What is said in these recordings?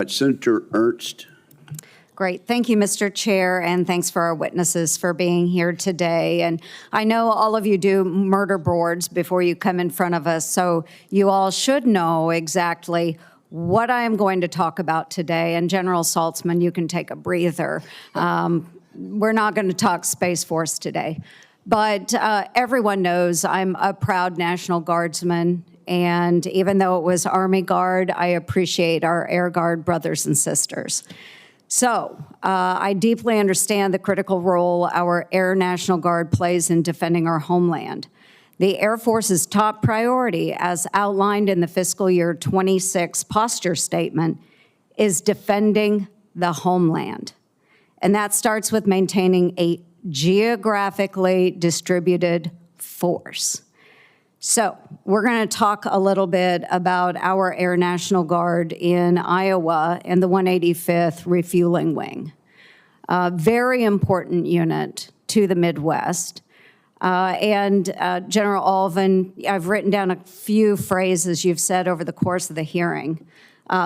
Senator Ernst. Great. Thank you, Mr. Chair, and thanks for our witnesses for being here today. And I know all of you do murder boards before you come in front of us, so you all should know exactly what I am going to talk about today. And General Saltzman, you can take a breather. We're not going to talk Space Force today. But everyone knows I'm a proud National Guardsman. And even though it was Army Guard, I appreciate our Air Guard brothers and sisters. So I deeply understand the critical role our Air National Guard plays in defending our homeland. The Air Force's top priority, as outlined in the fiscal year 26 posture statement, is defending the homeland. And that starts with maintaining a geographically distributed force. So we're going to talk a little bit about our Air National Guard in Iowa and the 185th Refueling Wing. Very important unit to the Midwest. General Alvin, I've written down a few phrases you've said over the course of the hearing.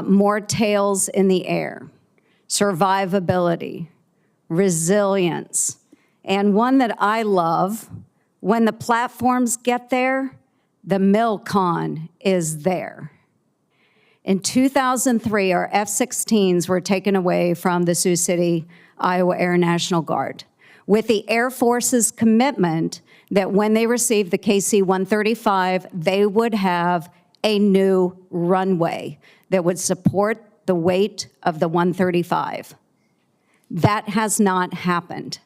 More tails in the air, survivability, resilience, and one that I love, when the platforms get there, the Milcon is there. In 2003, our F-16s were taken away from the Sioux City, Iowa Air National Guard, with the Air Force's commitment that when they received the KC-135, they would have a new runway that would support the weight of the 135. That has not happened.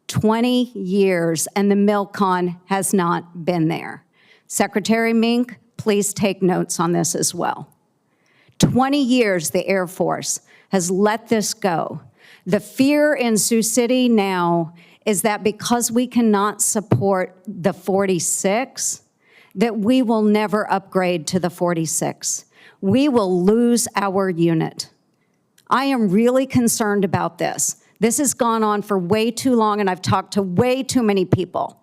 20 years, and the Milcon has not been there. Secretary Mink, please take notes on this as well. 20 years the Air Force has let this go. The fear in Sioux City now is that because we cannot support the 46, that we will never upgrade to the 46. We will lose our unit. I am really concerned about this. This has gone on for way too long, and I've talked to way too many people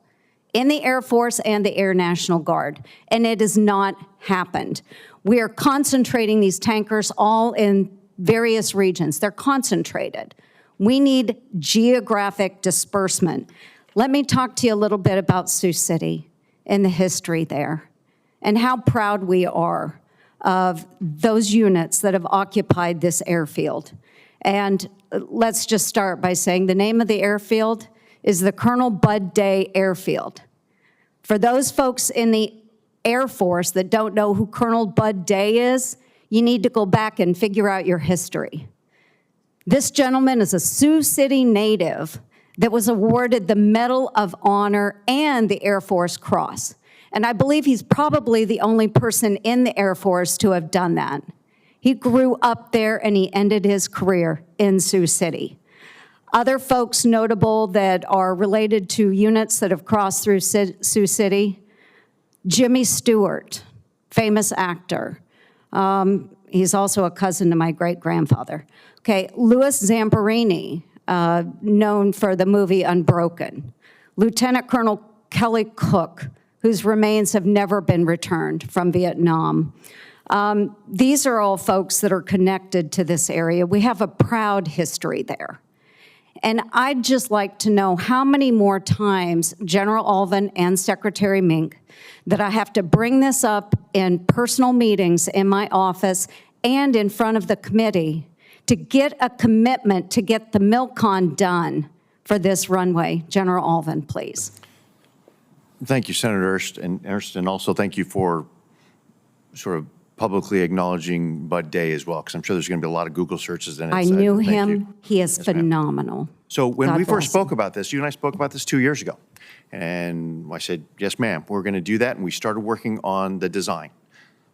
in the Air Force and the Air National Guard, and it has not happened. We are concentrating these tankers all in various regions. They're concentrated. We need geographic disbursement. Let me talk to you a little bit about Sioux City and the history there and how proud we are of those units that have occupied this airfield. And let's just start by saying the name of the airfield is the Colonel Bud Day Airfield. For those folks in the Air Force that don't know who Colonel Bud Day is, you need to go back and figure out your history. This gentleman is a Sioux City native that was awarded the Medal of Honor and the Air Force Cross. And I believe he's probably the only person in the Air Force to have done that. He grew up there and he ended his career in Sioux City. Other folks notable that are related to units that have crossed through Sioux City, Jimmy Stewart, famous actor. He's also a cousin to my great-grandfather. Okay, Louis Zamperini, known for the movie Unbroken. Lieutenant Colonel Kelly Cook, whose remains have never been returned from Vietnam. These are all folks that are connected to this area. We have a proud history there. And I'd just like to know how many more times, General Alvin and Secretary Mink, that I have to bring this up in personal meetings in my office and in front of the committee to get a commitment to get the Milcon done for this runway. General Alvin, please. Thank you, Senator Ernst, and also thank you for sort of publicly acknowledging Bud Day as well, because I'm sure there's going to be a lot of Google searches. I knew him. He is phenomenal. So when we first spoke about this, you and I spoke about this 2 years ago. And I said, yes, ma'am, we're going to do that. And we started working on the design.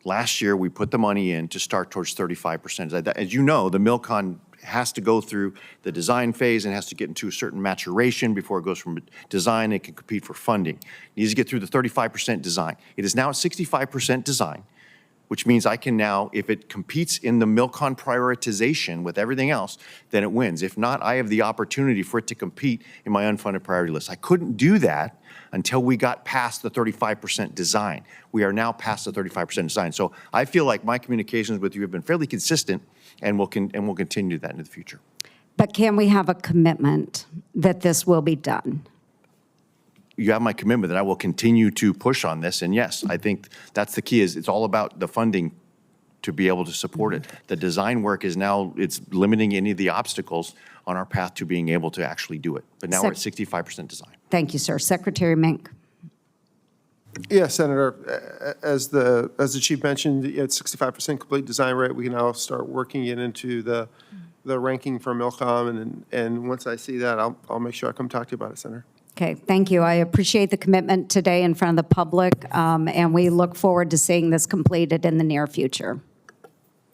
Last year, we put the money in to start towards 35%. As you know, the Milcon has to go through the design phase and has to get into a certain maturation before it goes from design and can compete for funding. It needs to get through the 35% design. It is now at 65% design, which means I can now, if it competes in the Milcon prioritization with everything else, then it wins. If not, I have the opportunity for it to compete in my unfunded priority list. I couldn't do that until we got past the 35% design. We are now past the 35% design. So I feel like my communications with you have been fairly consistent and we'll continue that into the future. But can we have a commitment that this will be done? You have my commitment that I will continue to push on this, and yes, I think that's the key. Is it's all about the funding to be able to support it. The design work is now, it's limiting any of the obstacles on our path to being able to actually do it. But now we're at 65% design. Thank you, sir. Secretary Mink. Yeah, Senator, as the chief mentioned, at 65% complete design rate, we can now start working it into the ranking for Milcon, and once I see that, I'll make sure I come talk to you about it, Senator. Okay, thank you. I appreciate the commitment today in front of the public, and we look forward to seeing this completed in the near future.